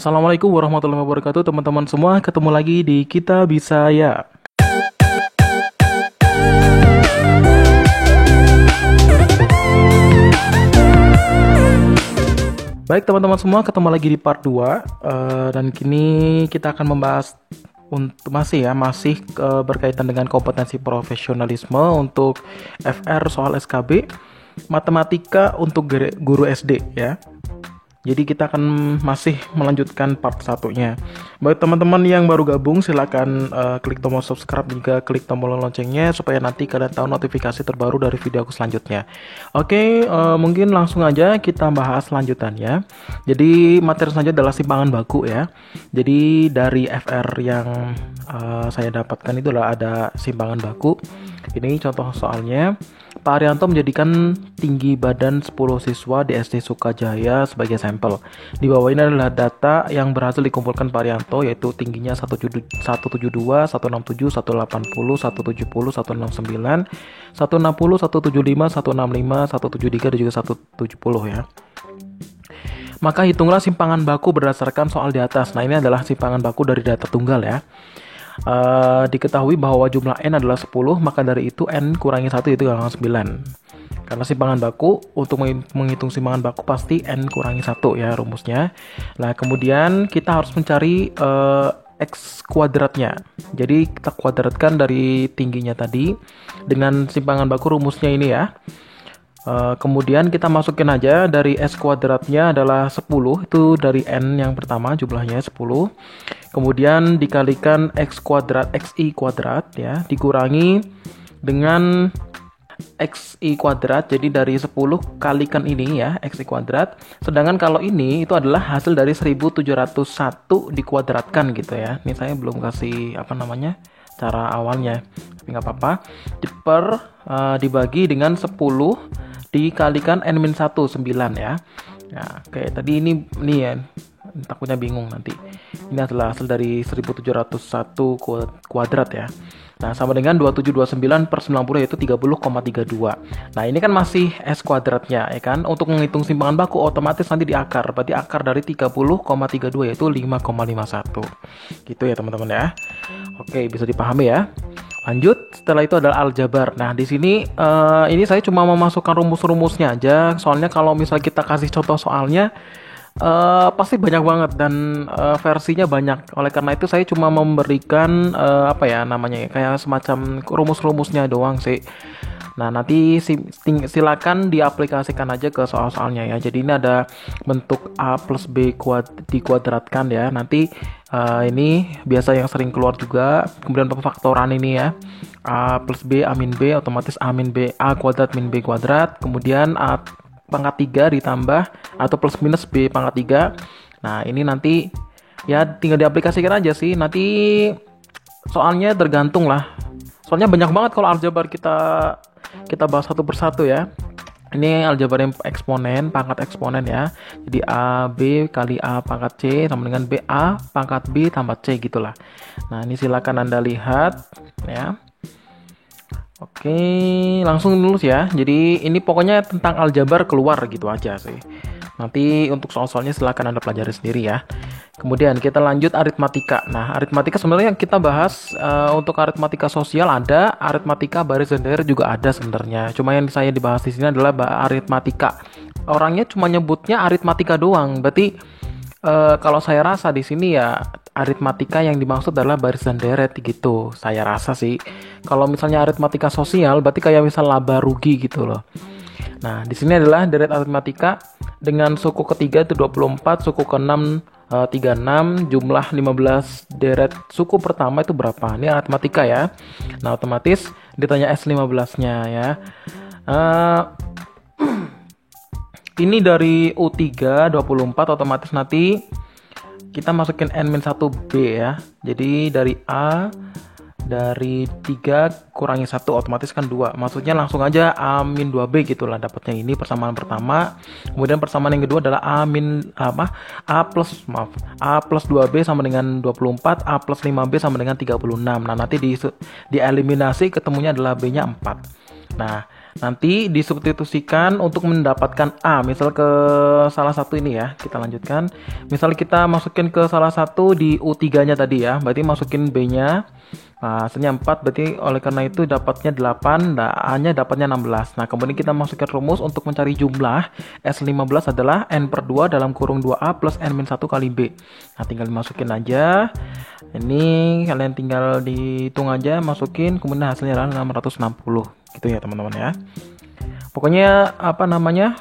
Assalamualaikum warahmatullahi wabarakatuh teman-teman semua. Ketemu lagi di Kita Bisa Ya. Baik teman-teman semua, ketemu lagi di part 2. Dan kini kita akan membahas masih berkaitan dengan kompetensi profesionalisme untuk FR soal SKB matematika untuk guru SD ya. Jadi kita akan masih melanjutkan part satunya. Bagi teman-teman yang baru gabung, silakan klik tombol subscribe juga klik tombol loncengnya supaya nanti kalian tahu notifikasi terbaru dari video aku selanjutnya. Oke, mungkin langsung aja kita bahas lanjutannya. Jadi materi selanjutnya adalah simpangan baku ya. Jadi dari FR yang saya dapatkan itu adalah ada simpangan baku. Ini contoh soalnya. Pak Arianto menjadikan tinggi badan 10 siswa di SD Sukajaya sebagai sampel. Di bawah ini adalah data yang berhasil dikumpulkan Pak Arianto, yaitu tingginya 172, 167, 180, 170, 169, 160, 175, 165, 173 dan juga 170 ya. Maka hitunglah simpangan baku berdasarkan soal di atas. Nah, ini adalah simpangan baku dari data tunggal ya. Diketahui bahwa jumlah N adalah 10, maka dari itu N kurangi 1 itu adalah 9. Karena simpangan baku, untuk menghitung simpangan baku pasti N kurangi 1 ya rumusnya. Nah, kemudian kita harus mencari X kuadratnya. Jadi kita kuadratkan dari tingginya tadi dengan simpangan baku, rumusnya ini ya. Kemudian kita masukin aja dari S kuadratnya adalah 10, itu dari N yang pertama jumlahnya 10. Kemudian dikalikan XI kuadrat ya, dikurangi dengan XI kuadrat. Jadi dari 10 kalikan ini ya, XI kuadrat. Sedangkan kalau ini itu adalah hasil dari 1701 dikuadratkan gitu ya. Ini saya belum kasih cara awalnya, tapi nggak apa-apa. Dibagi dengan 10 dikalikan N-1, 9 ya. Nah, oke, tadi ini ya, takutnya bingung nanti. Ini adalah hasil dari 1701 kuadrat ya. Nah, sama dengan 2729 per 90 yaitu 30,32. Nah, ini kan masih S kuadratnya ya kan. Untuk menghitung simpangan baku otomatis nanti di akar. Berarti akar dari 30,32 yaitu 5,51. Gitu ya teman-teman ya. Oke, bisa dipahami ya. Lanjut, setelah itu adalah aljabar. Nah, di sini ini saya cuma memasukkan rumus-rumusnya aja. Soalnya kalau misalnya kita kasih contoh soalnya pasti banyak banget dan versinya banyak. Oleh karena itu saya cuma memberikan kayak semacam rumus-rumusnya doang sih. Nah, nanti silakan diaplikasikan aja ke soal-soalnya ya. Jadi ini ada bentuk A plus B dikuadratkan ya. Nanti ini biasa yang sering keluar juga. Kemudian pemfaktoran ini ya. A plus B, A min B, otomatis A min B, A kuadrat min B kuadrat. Kemudian A pangkat 3 ditambah atau plus minus B pangkat 3. Nah, ini nanti ya tinggal diaplikasikan aja sih. Nanti soalnya tergantung lah. Soalnya banyak banget kalau aljabar kita bahas satu persatu ya. Ini aljabar yang eksponen, pangkat eksponen ya. Jadi A B kali A pangkat C sama dengan B A pangkat B tambah C gitulah. Nah, ini silakan Anda lihat ya. Oke, langsung lulus ya. Jadi ini pokoknya tentang aljabar keluar gitu aja sih. Nanti untuk soal-soalnya silakan Anda pelajari sendiri ya. Kemudian kita lanjut aritmatika. Nah, aritmatika sebenarnya yang kita bahas untuk aritmatika sosial ada, aritmatika baris dan daerah juga ada sebenarnya. Cuma yang saya dibahas di sini adalah aritmatika. Orangnya cuma nyebutnya aritmatika doang. Berarti kalau saya rasa di sini ya aritmatika yang dimaksud adalah baris dan deret gitu. Saya rasa sih. Kalau misalnya aritmatika sosial berarti kayak misal laba rugi gitu loh. Nah, di sini adalah deret aritmatika dengan suku ketiga itu 24, suku keenam 36, jumlah 15 deret suku pertama itu berapa? Ini aritmatika ya. Nah, otomatis ditanya S15-nya ya. Ini dari U3 24, otomatis nanti kita masukin N-1B ya. Jadi dari A dari 3 kurangi 1 otomatis kan 2. Maksudnya langsung aja A-2B gitulah dapatnya ini persamaan pertama. Kemudian persamaan yang kedua adalah A plus 2B sama dengan 24, A plus 5B sama dengan 36. Nah, nanti dieliminasi ketemunya adalah B-nya 4. Nah, Nanti disubstitusikan untuk mendapatkan A. Misal ke salah satu ini ya, kita lanjutkan. Misal kita masukin ke salah satu di U3-nya tadi ya, berarti masukin B-nya. Nah, hasilnya 4, berarti oleh karena itu dapatnya 8, nah A-nya dapatnya 16. Nah, kemudian kita masukkan rumus untuk mencari jumlah S15 adalah N per 2 dalam kurung 2A plus N-1 kali B. Nah, tinggal dimasukin aja. Ini kalian tinggal dihitung aja, masukin, kemudian hasilnya adalah 660. Gitu ya, teman-teman ya. Pokoknya apa namanya?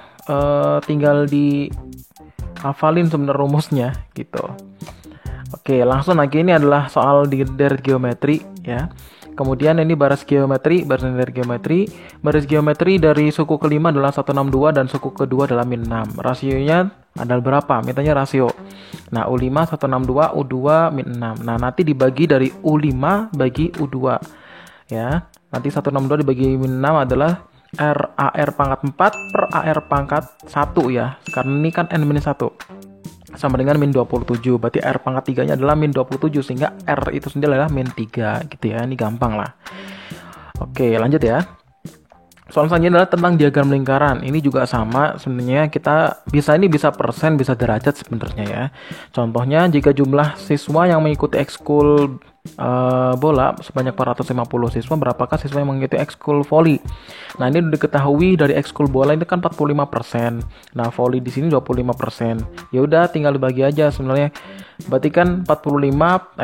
Tinggal dihafalin sebenarnya rumusnya gitu. Oke, langsung lagi, ini adalah soal dari geometri ya. Kemudian ini baris geometri, baris geometri dari suku kelima adalah 162 dan suku kedua adalah min 6. Rasionya adalah berapa? Mintanya rasio. Nah, U5 162, U2 min 6. Nah, nanti dibagi dari U5 bagi U2 ya. Nanti 162 dibagi min 6 adalah AR pangkat 4 per AR pangkat 1 ya. Karena ini kan N-1 sama dengan min 27, berarti R pangkat 3 nya adalah min 27, sehingga R itu sendiri adalah min 3 gitu ya. Ini gampang lah. Oke, lanjut ya. Soal selanjutnya adalah tentang diagram lingkaran. Ini juga sama sebenarnya, kita bisa persen, bisa derajat sebenarnya ya. Contohnya jika jumlah siswa yang mengikuti ekskul bola sebanyak 450 siswa, berapakah siswa yang mengikuti ekskul voli? Nah, ini udah diketahui dari ekskul bola ini kan 45%. Nah, voli di sini 25%. Ya udah tinggal dibagi aja sebenarnya. Berarti kan 45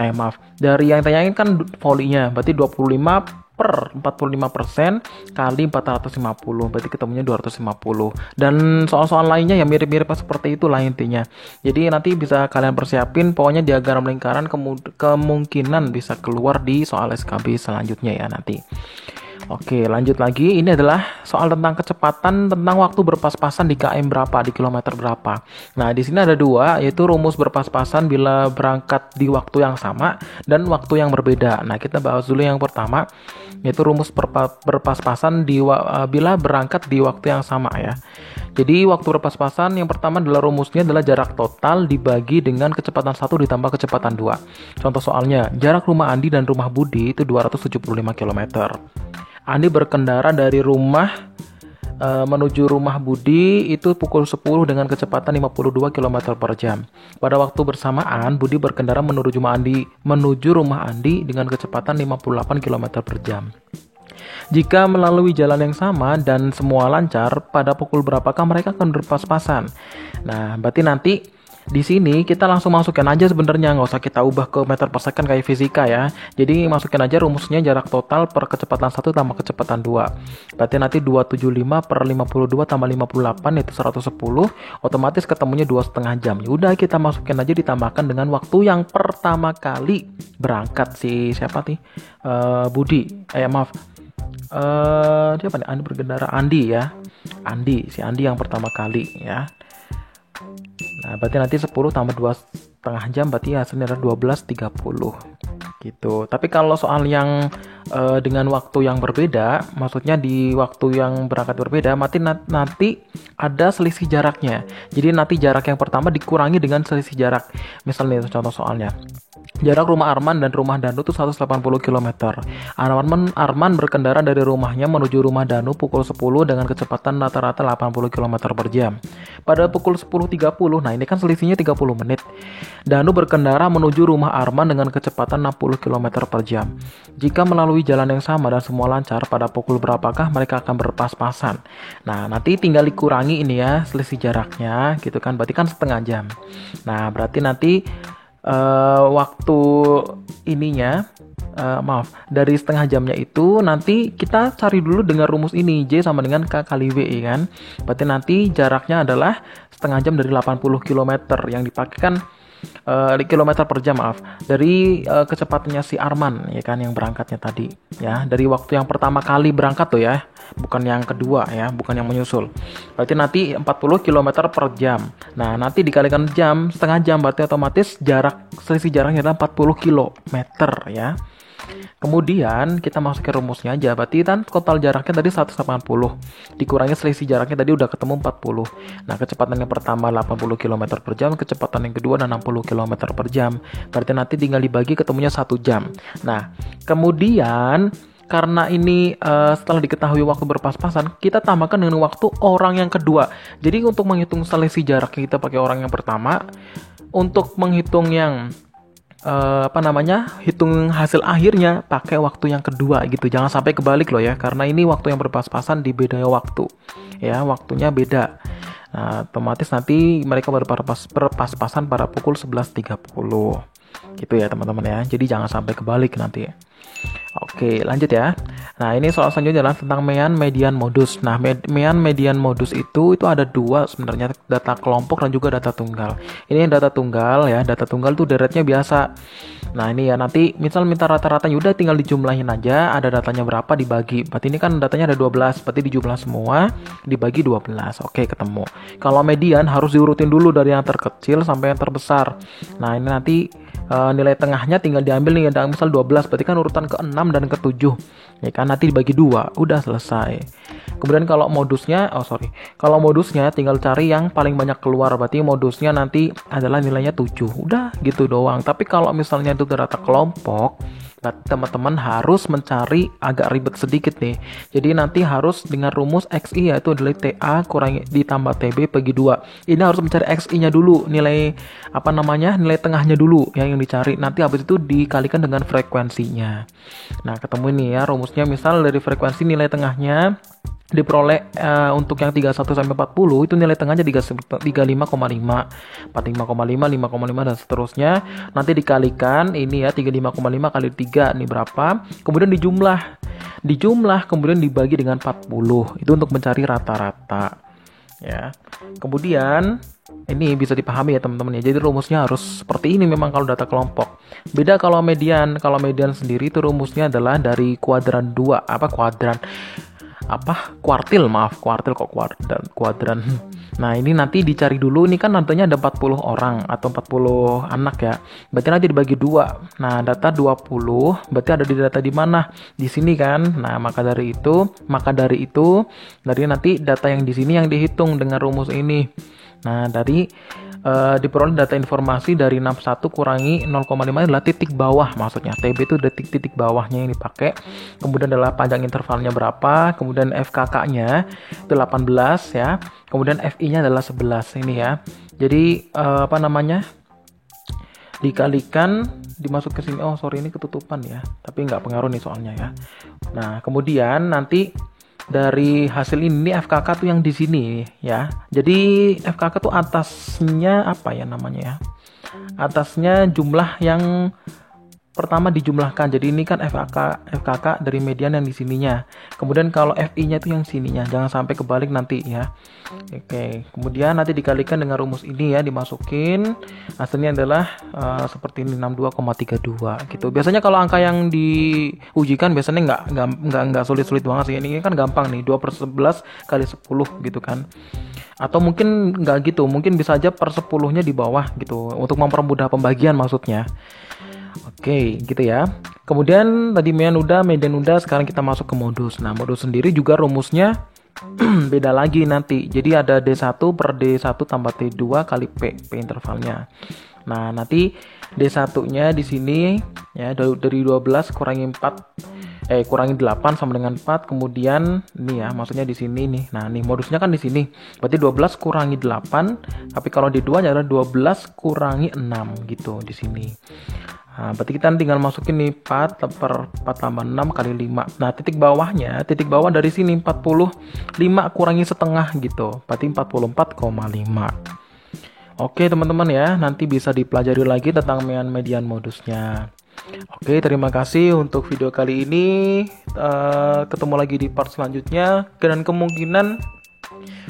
dari yang tanyain kan volinya, berarti 25 per 45% kali 450, berarti ketemunya 250. Dan soal-soal lainnya yang mirip-mirip seperti itulah intinya. Jadi nanti bisa kalian persiapin, pokoknya diagram lingkaran kemungkinan bisa keluar di soal SKB selanjutnya ya nanti. Oke, lanjut lagi. Ini adalah soal tentang kecepatan, tentang waktu berpas-pasan di km berapa, di kilometer berapa. Nah, di sini ada dua, yaitu rumus berpas-pasan bila berangkat di waktu yang sama dan waktu yang berbeda. Nah, kita bahas dulu yang pertama, yaitu rumus berpas-pasan bila berangkat di waktu yang sama ya. Jadi, waktu berpas-pasan yang pertama adalah rumusnya adalah jarak total dibagi dengan kecepatan 1 ditambah kecepatan 2. Contoh soalnya, jarak rumah Andi dan rumah Budi itu 275 km. Andi berkendara dari rumah menuju rumah Budi itu pukul 10 dengan kecepatan 52 km per jam. Pada waktu bersamaan, Budi berkendara menuju rumah Andi dengan kecepatan 58 km per jam. Jika melalui jalan yang sama dan semua lancar, pada pukul berapakah mereka akan berpas-pasan? Nah, berarti nanti di sini kita langsung masukin aja sebenarnya, nggak usah kita ubah ke meter per second kayak fisika ya. Jadi masukin aja rumusnya jarak total per kecepatan 1 tambah kecepatan 2. Berarti nanti 275 per 52 tambah 58 itu 110. Otomatis ketemunya 2,5 jam. Yaudah kita masukin aja, ditambahkan dengan waktu yang pertama kali berangkat si siapa nih? Budi. Siapa nih? Andi berkendara, Andi ya. Si Andi yang pertama kali ya. Nah, berarti nanti 10 tambah 2,5 jam, berarti hasilnya adalah 12.30 gitu. Tapi kalau soal yang dengan waktu yang berbeda, maksudnya di waktu yang berangkat berbeda, nanti ada selisih jaraknya. Jadi nanti jarak yang pertama dikurangi dengan selisih jarak. Misalnya contoh soalnya, jarak rumah Arman dan rumah Danu itu 180 km. Arman berkendara dari rumahnya menuju rumah Danu pukul 10 dengan kecepatan rata-rata 80 km per jam. Pada pukul 10.30, nah ini kan selisihnya 30 menit. Danu berkendara menuju rumah Arman dengan kecepatan 60 km per jam. Jika melalui jalan yang sama dan semua lancar, pada pukul berapakah mereka akan berpas-pasan? Nah, nanti tinggal dikurangi ini ya, selisih jaraknya gitu kan, berarti kan setengah jam. Nah, berarti nanti waktu ininya dari setengah jamnya itu nanti kita cari dulu dengan rumus ini, J sama dengan K kali W kan. Berarti nanti jaraknya adalah setengah jam dari 80 km yang dipakai kan kilometer per jam dari kecepatannya si Arman ya kan, yang berangkatnya tadi ya, dari waktu yang pertama kali berangkat tuh ya, bukan yang kedua ya, bukan yang menyusul. Berarti nanti 40 km per jam. Nah, nanti dikalikan jam, setengah jam, berarti otomatis selisih jaraknya adalah 40 km ya. Kemudian kita masukin rumusnya aja, berarti kan total jaraknya tadi 180 dikurangi selisih jaraknya tadi udah ketemu 40. Nah, kecepatan yang pertama 80 km per jam, kecepatan yang kedua 60 km per jam, berarti nanti tinggal dibagi ketemunya 1 jam. Nah, kemudian karena ini setelah diketahui waktu berpas-pasan, kita tambahkan dengan waktu orang yang kedua. Jadi untuk menghitung selisih jarak kita pakai orang yang pertama, untuk menghitung yang hitung hasil akhirnya pakai waktu yang kedua gitu. Jangan sampai kebalik loh ya, karena ini waktu yang berpas-pasan di beda waktu ya, waktunya beda. Nah, otomatis nanti mereka berpas-pasan pada pukul 11.30 gitu ya teman-teman ya. Jadi jangan sampai kebalik nanti. Oke, lanjut ya. Nah, ini soal selanjutnya adalah tentang Mayan Median Modus. Nah, Mayan Median Modus itu ada dua sebenarnya, data kelompok dan juga data tunggal. Ini yang data tunggal ya, data tunggal tuh deretnya biasa. Nah, ini ya nanti misal minta rata-ratanya udah tinggal dijumlahin aja, ada datanya berapa dibagi. Berarti ini kan datanya ada 12, berarti dijumlah semua dibagi 12. Oke, ketemu. Kalau median harus diurutin dulu dari yang terkecil sampai yang terbesar. Nah, ini nanti nilai tengahnya tinggal diambil nih, ada misal 12, berarti kan urutan ke-6 dan ke-7 ya kan, nanti dibagi 2 udah selesai. Kemudian kalau modusnya tinggal cari yang paling banyak keluar, berarti modusnya nanti adalah nilainya 7, udah gitu doang. Tapi kalau misalnya itu data kelompok, teman-teman harus mencari agak ribet sedikit nih. Jadi nanti harus dengan rumus XI, yaitu adalah TA kurangi ditambah TB bagi 2. Ini harus mencari XI-nya dulu, nilai nilai tengahnya dulu yang dicari. Nanti habis itu dikalikan dengan frekuensinya. Nah, ketemu ini ya rumusnya. Misal dari frekuensi nilai tengahnya diperoleh untuk yang 31 sampai 40 itu nilai tengahnya 35,5, 45,5, 5,5 dan seterusnya. Nanti dikalikan ini ya 35,5 kali 3 ini berapa? Kemudian dijumlah kemudian dibagi dengan 40. Itu untuk mencari rata-rata. Ya. Kemudian ini bisa dipahami ya teman-teman ya. Jadi rumusnya harus seperti ini memang kalau data kelompok. Beda kalau median. Kalau median sendiri itu rumusnya adalah dari kuadran 2, kuadran. Nah, ini nanti dicari dulu, ini kan nantinya ada 40 orang atau 40 anak ya. Berarti nanti dibagi 2. Nah, data 20 berarti ada di data di mana? Di sini kan. Nah, maka dari itu nanti data yang di sini yang dihitung dengan rumus ini. Nah, diperoleh data informasi dari 61 kurangi 0,5 adalah titik bawah, maksudnya TB itu titik bawahnya yang dipakai. Kemudian adalah panjang intervalnya berapa, kemudian FKK-nya itu 18 ya. Kemudian FI-nya adalah 11 ini ya. Jadi dikalikan dimasuk ke sini. Ini ketutupan ya. Tapi nggak pengaruh nih soalnya ya. Nah, kemudian nanti dari hasil ini FKK tuh yang di sini ya. Jadi FKK tuh atasnya atasnya jumlah yang pertama dijumlahkan. Jadi ini kan FKK dari median yang di sininya. Kemudian kalau FI-nya itu yang sininya. Jangan sampai kebalik nanti ya. Oke, kemudian nanti dikalikan dengan rumus ini ya, dimasukin. Hasilnya adalah seperti ini 62,32 gitu. Biasanya kalau angka yang diujikan biasanya nggak sulit-sulit banget sih. Ini kan gampang nih, 2/11 kali 10 gitu kan. Atau mungkin nggak gitu, mungkin bisa aja per 10-nya di bawah gitu untuk mempermudah pembagian maksudnya. Oke, gitu ya. Kemudian tadi median udah, sekarang kita masuk ke modus. Nah, modus sendiri juga rumusnya beda lagi nanti. Jadi ada D1 per D1 tambah T2 kali P intervalnya. Nah, nanti D1-nya di sini ya dari 12 kurangi 8 sama dengan 4. Kemudian ini ya, maksudnya di sini nih. Nah, nih modusnya kan di sini. Berarti 12 kurangi 8, tapi kalau di 2 adalah 12 kurangi 6 gitu di sini. Nah, berarti kita tinggal masukin nih 4 tambah 6 kali 5. Nah, titik bawah dari sini 45 kurangi setengah gitu. Berarti 44,5. Oke teman-teman ya, nanti bisa dipelajari lagi tentang median modusnya. Oke, terima kasih untuk video kali ini. Ketemu lagi di part selanjutnya. Dan kemungkinan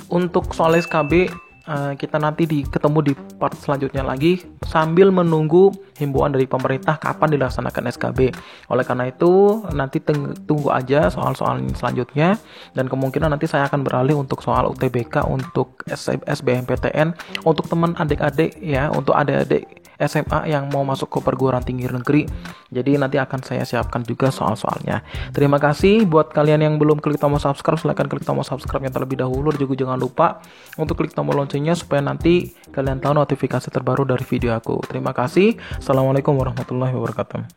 untuk soal SKB kita nanti ketemu di part selanjutnya lagi sambil menunggu himbauan dari pemerintah kapan dilaksanakan SKB. Oleh karena itu nanti tunggu aja soal-soal selanjutnya, dan kemungkinan nanti saya akan beralih untuk soal UTBK untuk SBMPTN untuk teman adik-adik ya, untuk adik-adik SMA yang mau masuk ke perguruan tinggi negeri. Jadi nanti akan saya siapkan juga soal-soalnya. Terima kasih buat kalian yang belum klik tombol subscribe, silahkan klik tombol subscribe-nya terlebih dahulu. Juga jangan lupa untuk klik tombol loncengnya supaya nanti kalian tahu notifikasi terbaru dari video aku. Terima kasih. Assalamualaikum warahmatullahi wabarakatuh.